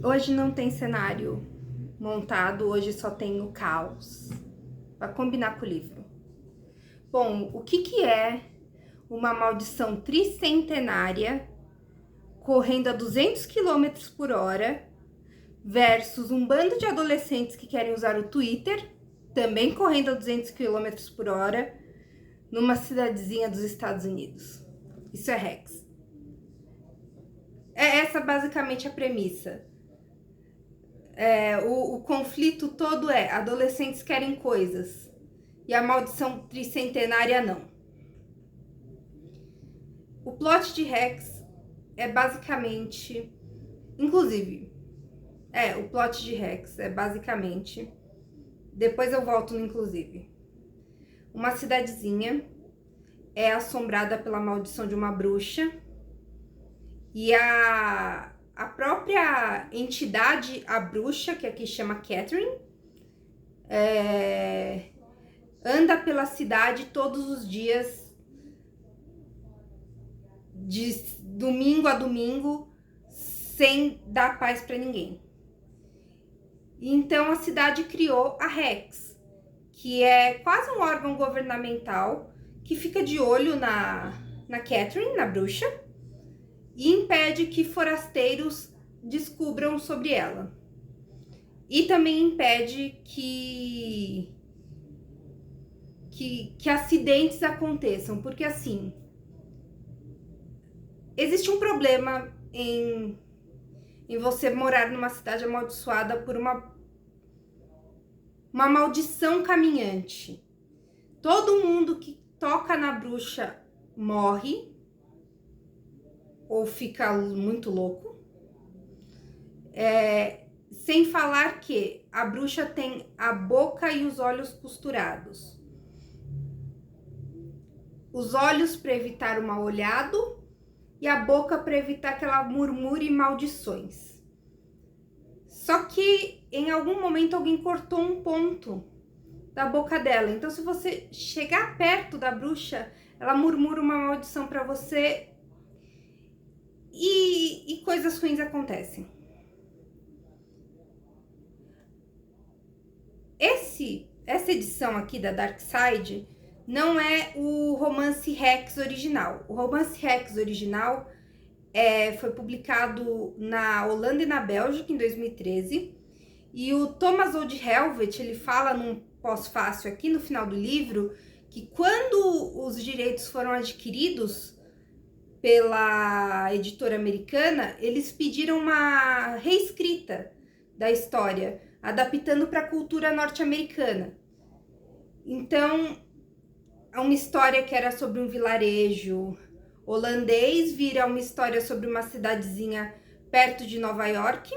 Hoje não tem cenário montado, hoje só tem o caos, para combinar com o livro. Bom, o que é uma maldição tricentenária correndo a 200 km por hora versus um bando de adolescentes que querem usar o Twitter, também correndo a 200 km por hora, numa cidadezinha dos Estados Unidos? Isso é Rex. É essa basicamente a premissa. O conflito todo é: adolescentes querem coisas e a maldição tricentenária não. O plot de Rex é basicamente, o plot de Rex é basicamente, depois eu volto no inclusive. Uma cidadezinha é assombrada pela maldição de uma bruxa e a própria entidade, a bruxa, que aqui chama Catherine, anda pela cidade todos os dias, de domingo a domingo, sem dar paz para ninguém. Então a cidade criou a Rex, que é quase um órgão governamental que fica de olho na Catherine, na bruxa, e impede que forasteiros descubram sobre ela. E também impede que acidentes aconteçam, porque assim, existe um problema em você morar numa cidade amaldiçoada por uma maldição caminhante. Todo mundo que toca na bruxa morre ou fica muito louco. Sem falar que a bruxa tem a boca e os olhos costurados. Os olhos para evitar o mal olhado e a boca para evitar que ela murmure maldições. Só que em algum momento alguém cortou um ponto da boca dela. Então, se você chegar perto da bruxa, ela murmura uma maldição para você e coisas ruins acontecem. Essa edição aqui da Dark Side não é o romance Rex original. O romance Rex original foi publicado na Holanda e na Bélgica em 2013. E o Thomas Oldhelvet, ele fala num pós-fácil aqui no final do livro que quando os direitos foram adquiridos pela editora americana, eles pediram uma reescrita da história, adaptando para a cultura norte-americana. Então, uma história que era sobre um vilarejo holandês vira uma história sobre uma cidadezinha perto de Nova York,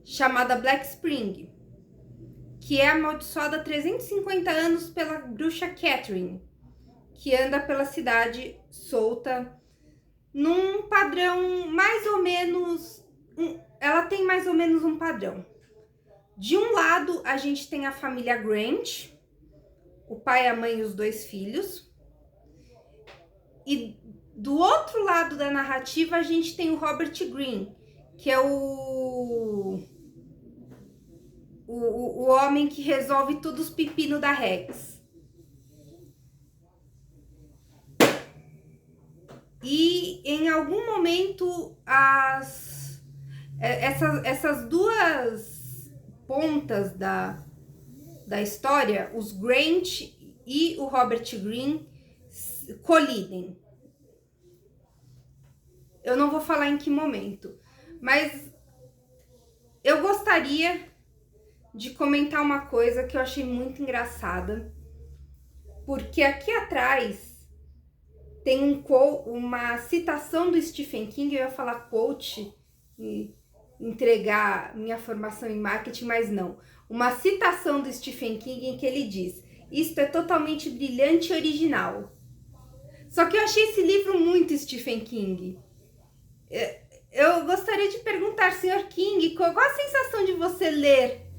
chamada Black Spring, que é amaldiçoada há 350 anos pela bruxa Catherine, que anda pela cidade solta, num padrão mais ou menos... Ela tem mais ou menos um padrão. De um lado, a gente tem a família Grant, o pai, a mãe e os 2 filhos. E do outro lado da narrativa, a gente tem o Robert Greene, que é o homem que resolve todos os pepinos da Rex. E em algum momento essas duas pontas da história, os Grant e o Robert Greene, colidem. Eu não vou falar em que momento, mas eu gostaria de comentar uma coisa que eu achei muito engraçada, porque aqui atrás tem uma citação do Stephen King. Eu ia falar quote e entregar minha formação em marketing, mas não. Uma citação do Stephen King em que ele diz: "Isto é totalmente brilhante e original." Só que eu achei esse livro muito Stephen King. Eu gostaria de perguntar, Sr. King, qual a sensação de você ler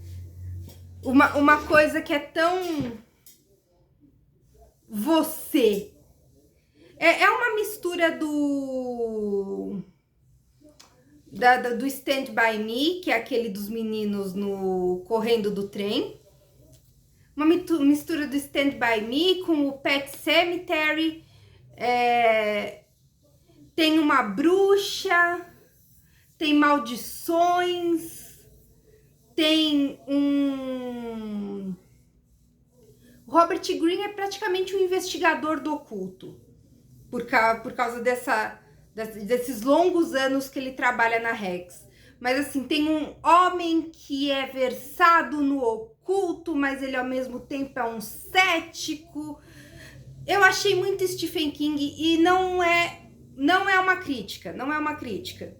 uma coisa que é tão você? É uma mistura do Stand By Me, que é aquele dos meninos no correndo do trem. Uma mistura do Stand By Me com o Pet Sematary. Tem uma bruxa, tem maldições, tem um... Robert Greene é praticamente um investigador do oculto, por causa desses longos anos que ele trabalha na Rex. Mas assim, tem um homem que é versado no oculto, mas ele ao mesmo tempo é um cético. Eu achei muito Stephen King e não é uma crítica, não é uma crítica.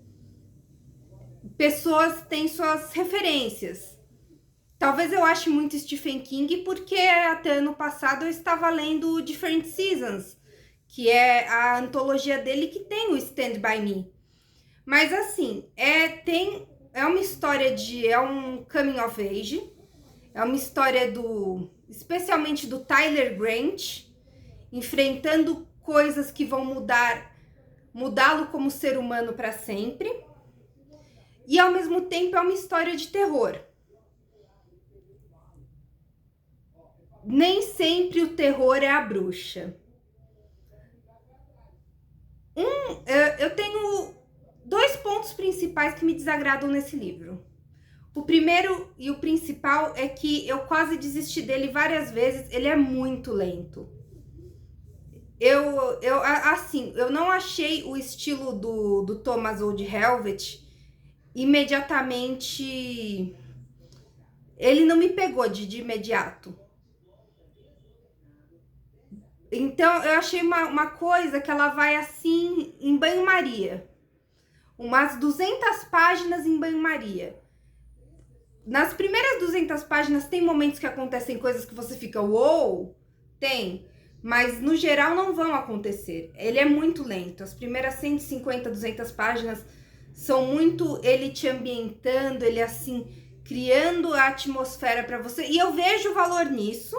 Pessoas têm suas referências. Talvez eu ache muito Stephen King porque até ano passado eu estava lendo Different Seasons, que é a antologia dele que tem o Stand By Me. Mas assim, é uma história é um coming of age, é uma história especialmente do Tyler Grant, enfrentando coisas que vão mudá-lo como ser humano para sempre. E ao mesmo tempo é uma história de terror. Nem sempre o terror é a bruxa. Eu tenho 2 pontos principais que me desagradam nesse livro. O primeiro e o principal é que eu quase desisti dele várias vezes. Ele é muito lento. Eu não achei o estilo do Thomas Oldhelvet imediatamente. Ele não me pegou de imediato. Então, eu achei uma coisa que ela vai assim, em banho-maria. Umas 200 páginas em banho-maria. Nas primeiras 200 páginas tem momentos que acontecem coisas que você fica, uou, tem. Mas, no geral, não vão acontecer. Ele é muito lento. As primeiras 150, 200 páginas são muito ele te ambientando, ele assim, criando a atmosfera para você. E eu vejo valor nisso.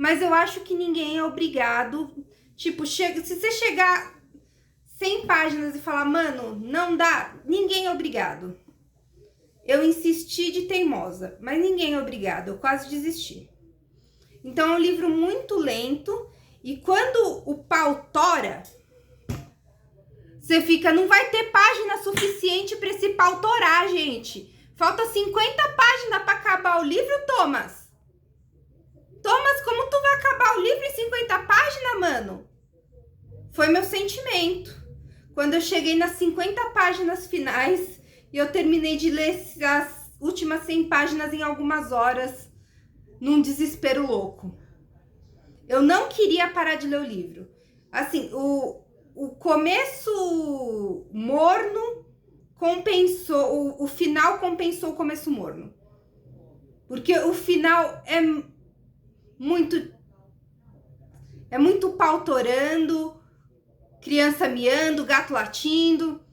Mas eu acho que ninguém é obrigado. Tipo, se você chegar 100 páginas e falar, mano, não dá, ninguém é obrigado. Eu insisti de teimosa, mas ninguém é obrigado. Eu quase desisti. Então é um livro muito lento. E quando o pau tora, você fica, não vai ter página suficiente para esse pau torar, gente. Falta 50 páginas para acabar o livro, Thomas. Thomas, como tu vai acabar o livro em 50 páginas, mano? Foi meu sentimento. Quando eu cheguei nas 50 páginas finais e eu terminei de ler as últimas 100 páginas em algumas horas, num desespero louco. Eu não queria parar de ler o livro. Assim, o começo morno compensou, o final compensou o começo morno. Porque o final é muito pau torando, criança miando, gato latindo.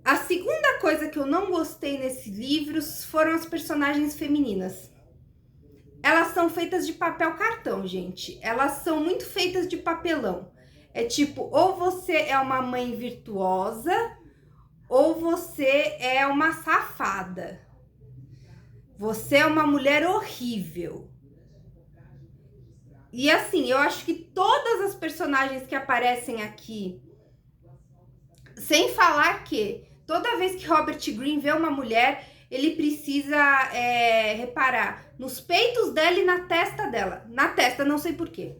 A segunda coisa que eu não gostei nesses livros foram as personagens femininas. Elas são feitas de papel cartão, gente. Elas são muito feitas de papelão. É tipo, ou você é uma mãe virtuosa, ou você é uma safada. Você é uma mulher horrível. E assim, eu acho que todas as personagens que aparecem aqui, sem falar que toda vez que Robert Greene vê uma mulher, ele precisa reparar nos peitos dela e na testa dela. Na testa, não sei porquê.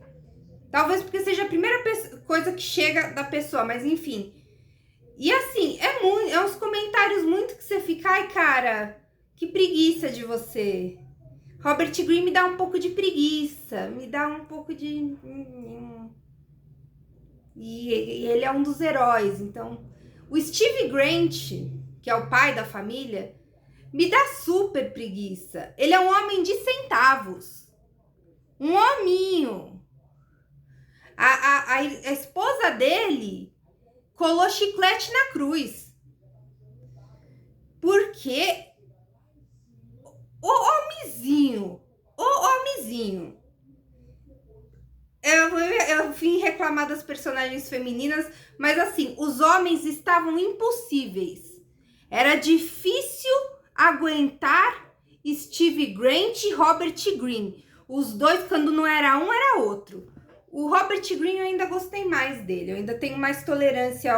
Talvez porque seja a primeira coisa que chega da pessoa, mas enfim. E assim, é uns comentários muito que você fica, ai cara, que preguiça de você. Robert Greene me dá um pouco de preguiça, me dá um pouco de... E ele é um dos heróis, então... O Steve Grant, que é o pai da família, me dá super preguiça. Ele é um homem de centavos. Um hominho. A esposa dele colou chiclete na cruz. Porque o homenzinho, Eu vim reclamar das personagens femininas, mas assim, os homens estavam impossíveis. Era difícil aguentar Steve Grant e Robert Greene. Os dois, quando não era um, era outro. O Robert Greene eu ainda gostei mais dele. Eu ainda tenho mais tolerância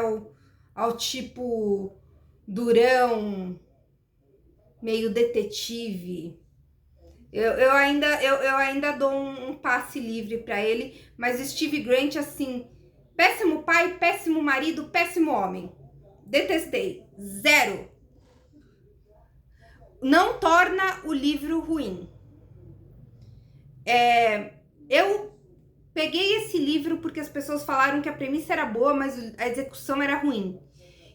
ao tipo durão, meio detetive. Eu ainda dou um passe livre para ele, mas Steve Grant, assim, péssimo pai, péssimo marido, péssimo homem. Detestei. Zero. Não torna o livro ruim. Eu peguei esse livro porque as pessoas falaram que a premissa era boa, mas a execução era ruim.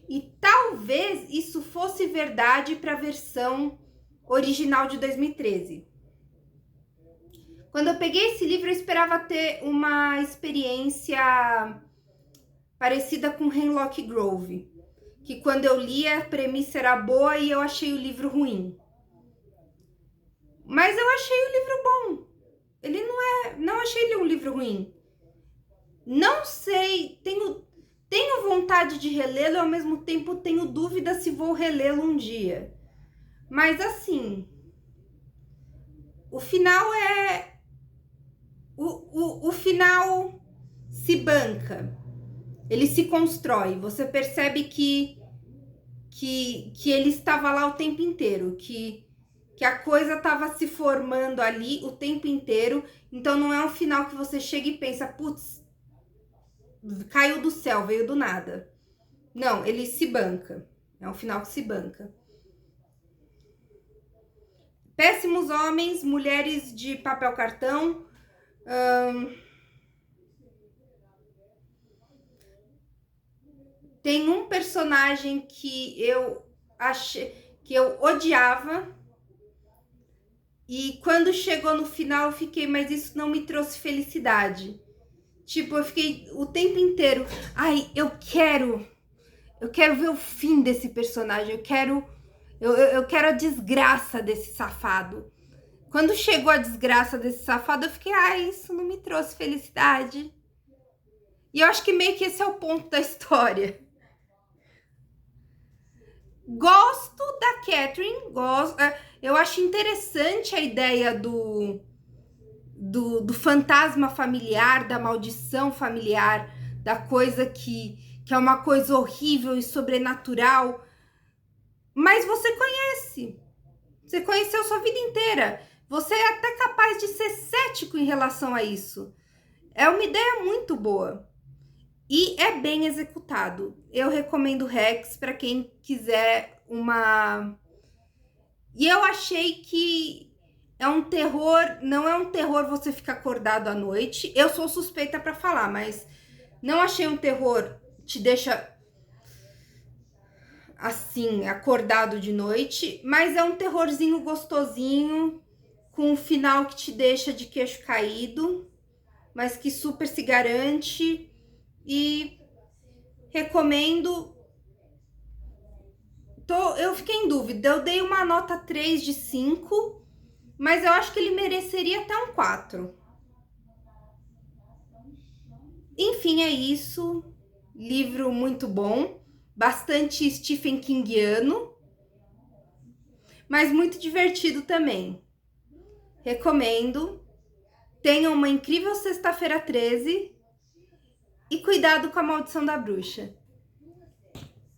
E talvez isso fosse verdade para a versão original de 2013. Quando eu peguei esse livro, eu esperava ter uma experiência parecida com Hemlock Grove, que quando eu li a premissa era boa e eu achei o livro ruim. Mas eu achei o livro bom. Ele não achei ele um livro ruim. Não sei, tenho vontade de relê-lo e ao mesmo tempo tenho dúvida se vou relê-lo um dia. Mas assim, o final é... O final se banca. Ele se constrói. Você percebe que ele estava lá o tempo inteiro. Que a coisa estava se formando ali o tempo inteiro. Então não é um final que você chega e pensa, putz, caiu do céu, veio do nada. Não, ele se banca. É um final que se banca. Péssimos homens, mulheres de papel cartão. Tem um personagem que eu achei que eu odiava. E quando chegou no final, eu fiquei, mas isso não me trouxe felicidade. Tipo, eu fiquei o tempo inteiro, ai, eu quero ver o fim desse personagem, eu quero a desgraça desse safado. Quando chegou a desgraça desse safado, eu fiquei, ai, isso não me trouxe felicidade. E eu acho que meio que esse é o ponto da história. Gosto da Catherine, eu acho interessante a ideia do fantasma familiar, da maldição familiar, da coisa que é uma coisa horrível e sobrenatural. Mas você conheceu sua vida inteira. Você é até capaz de ser cético em relação a isso. É uma ideia muito boa. E é bem executado. Eu recomendo Rex para quem quiser uma... E eu achei que é um terror, não é um terror você ficar acordado à noite. Eu sou suspeita para falar, mas não achei um terror que te deixa assim, acordado de noite, mas é um terrorzinho gostosinho, com um final que te deixa de queixo caído, mas que super se garante. E recomendo. Eu fiquei em dúvida, eu dei uma nota 3 de 5, mas eu acho que ele mereceria até um 4. Enfim, é isso. Livro muito bom, bastante Stephen Kingiano, mas muito divertido também. Recomendo. Tenham uma incrível sexta-feira 13 e cuidado com a maldição da bruxa.